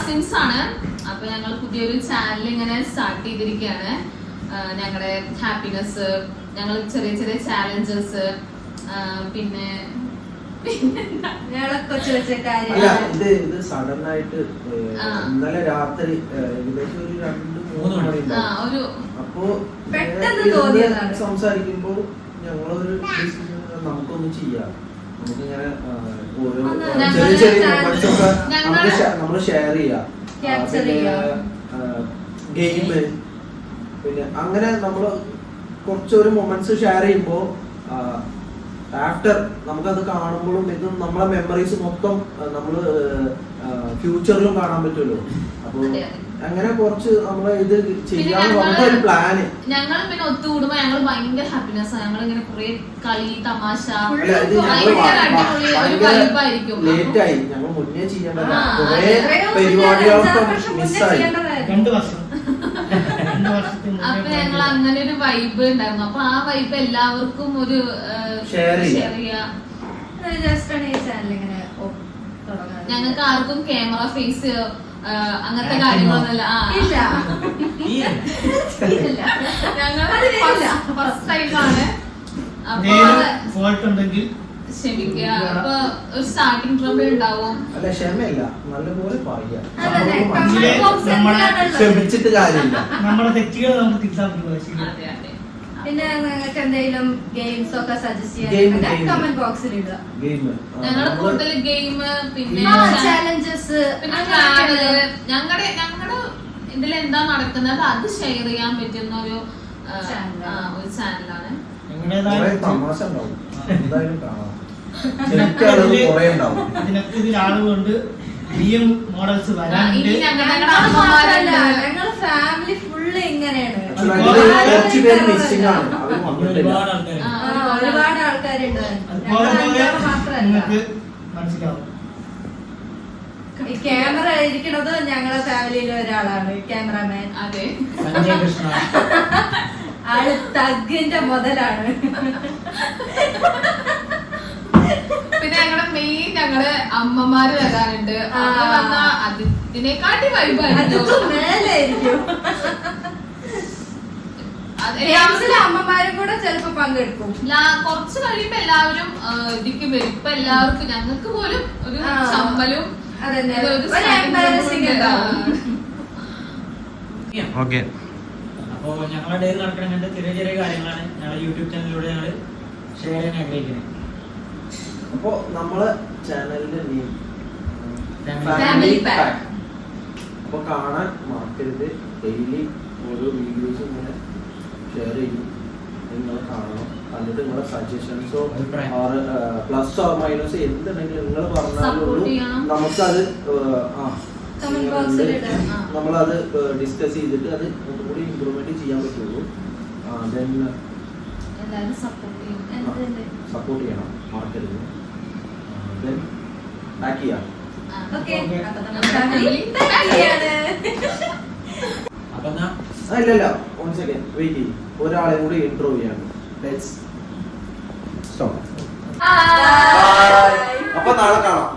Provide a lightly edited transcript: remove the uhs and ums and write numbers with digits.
Cousins ആണ്. അപ്പൊ ഞങ്ങൾ പുതിയൊരു ചാനൽ ഇങ്ങനെ സ്റ്റാർട്ട് ചെയ്തിരിക്കുകയാണ്. ഞങ്ങളുടെ ഹാപ്പിനെസ്, ഞങ്ങൾ ചെറിയ ചെറിയ ചാലഞ്ചസ്, പിന്നെ ഇത് സഡൻ ആയിട്ട് ഇന്നലെ രാത്രി ഏകദേശം ഒരു 2-3 മണി അപ്പോ സംസാരിക്കുമ്പോ ഞങ്ങളൊരു നമുക്കൊന്നും ചെയ്യാം, നമുക്കിങ്ങനെ ഓരോ ചെറിയ ചെറിയ മൊമെന്റ്സ് ഒക്കെ നമ്മള് ഷെയർ ചെയ്യാം. ഗെയിം, പിന്നെ അങ്ങനെ നമ്മള് കുറച്ചൊരു മൊമെന്റ്സ് ഷെയർ ചെയ്യുമ്പോ ആഫ്റ്റർ നമുക്കത് കാണുമ്പോഴും ഇത് നമ്മളെ മെമ്മറീസ് മൊത്തം നമ്മള് ഫ്യൂച്ചറിലും കാണാൻ പറ്റുമല്ലോ. അപ്പൊ അങ്ങനെ കുറച്ച് നമ്മള് ഇത് ചെയ്യാൻ ഒരു പ്ലാന്. ഞങ്ങൾ പിന്നെ ഒത്തുകൂടുമ്പോ ഞങ്ങൾ ഭയങ്കര ഹാപ്പിനെസ്, ഞങ്ങൾ ഇങ്ങനെ കുറെ കളി തമാശ ലേറ്റ് ആയി, ഞങ്ങൾ മുന്നേ ചെയ്യേണ്ടത് കുറെ പരിപാടികളൊക്കെ മിസ്സായി. 2 വർഷം അപ്പൊ ഞങ്ങൾ അങ്ങനെ ഒരു വൈബ് ഉണ്ടായിരുന്നു. അപ്പൊ ആ വൈബ് എല്ലാവർക്കും ഒരു ഷെയർ ചെയ്യാം. ഞങ്ങൾക്ക് ആർക്കും ക്യാമറ ഫേസ് അങ്ങനത്തെ കാര്യങ്ങളൊന്നുമില്ല. ഞങ്ങൾ ഫസ്റ്റ് ടൈമാണ്. അപ്പൊ ഫോൾട്ട് ഉണ്ടെങ്കിൽ ക്ഷമിക്കുക. അപ്പൊ ഒരു സ്റ്റാർട്ടിംഗ് ട്രബിൾ ഉണ്ടാവും. അല്ല, ക്ഷമയില്ല, നല്ലപോലെ പറയാം. ക്ഷമിച്ചിട്ട് കാര്യമില്ല, നമ്മുടെ തെറ്റുകൾ നമുക്ക് തിരുത്താൻ പറ്റും. പിന്നെ നിങ്ങൾക്ക് എന്തെങ്കിലും ഗെയിംസ് ഒക്കെ സജസ്റ്റ് ചെയ്യാൻ കമന്റ് ബോക്സിൽ ഇടുക. ഞങ്ങൾ കൂടുതൽ ഗെയിം, പിന്നെ ചാലഞ്ചസ്, പിന്നെ ട്രാവല്, ഞങ്ങളുടെ ഇതിൽ എന്താ നടക്കുന്നത് അത് ഷെയർ ചെയ്യാൻ പറ്റുന്ന ഒരു ചാനലാണ്. തമാശ ഉണ്ടാവും, എന്തായാലും കാണാം. ഇതിനൊക്കെ ഇതിലാളുകൊണ്ട് മോഡൽസ് വരാനുണ്ട്. ഞങ്ങൾ ഫാമിലി ഫുള്ള് ഇങ്ങനെയാണ്. ഒരുപാട് ആൾക്കാരുണ്ട്. നിങ്ങൾക്ക് മനസ്സിലാവും. ഈ ക്യാമറ ഇരിക്കണത് ഞങ്ങളുടെ ഫാമിലിയിലെ ഒരാളാണ്, ക്യാമറാമാൻ. അതെ, സഞ്ജയ് കൃഷ്ണ. ആള് തഗ്ഗിന്റെ മുതലാണ്. പിന്നെ ഞങ്ങളുടെ മെയിൻ ഞങ്ങളുടെ അമ്മമാര് വരാനുണ്ട്. അതിനെക്കാട്ടി വൈബായിരിക്കും. മേലായിരിക്കും. അമ്മമാരും കൂടെ ചിലപ്പോ പങ്കെടുക്കും. കുറച്ച് കഴിയുമ്പോ എല്ലാവരും ഇതിക്ക് വരും. ഇപ്പൊ എല്ലാവർക്കും ഞങ്ങൾക്ക് പോലും ഒരു ചമ്മലും അപ്പോ ഞങ്ങളുടെ ഡേ നടക്കണമെങ്കിൽ ചെറിയ ചെറിയ കാര്യങ്ങളാണ് ഞങ്ങളുടെ യൂട്യൂബ് ചാനലിലൂടെ ഞങ്ങൾ ഷെയർ ചെയ്യാൻ ആഗ്രഹിക്കുന്നത്. അപ്പോ നമ്മളെ ചാനലിന്റെ നെയിം ഫാമിലി പാക്ക്. അപ്പൊ കാണാൻ മറക്കരുത്. ഡെയിലി ഓരോ വീഡിയോസും ഇങ്ങനെ ഷെയർ ചെയ്യും, നിങ്ങൾ കാണണം. എന്നിട്ട് നിങ്ങളുടെ സജഷൻസോ പ്ലസ് ഓർ മൈനസ് എന്തുണ്ടെങ്കിലും നിങ്ങൾ പറഞ്ഞാലുള്ളൂ, നമുക്കത് നമ്മളത് ഡിസ്കസ് ചെയ്തിട്ട് അത് ഒന്നുകൂടി ഇംപ്രൂവ്മെന്റ് ചെയ്യാൻ പറ്റുള്ളൂ. സപ്പോർട്ട് ചെയ്യണം, മറക്കരുത്. ബാക്ക് ചെയ്യാം. ഇല്ലല്ല, 1 സെക്കൻഡ് വെയിറ്റ് ചെയ്യും. ഒരാളെ കൂടി ഇൻട്രോ ചെയ്യാണ്. അപ്പൊ നാളെ കാണാം.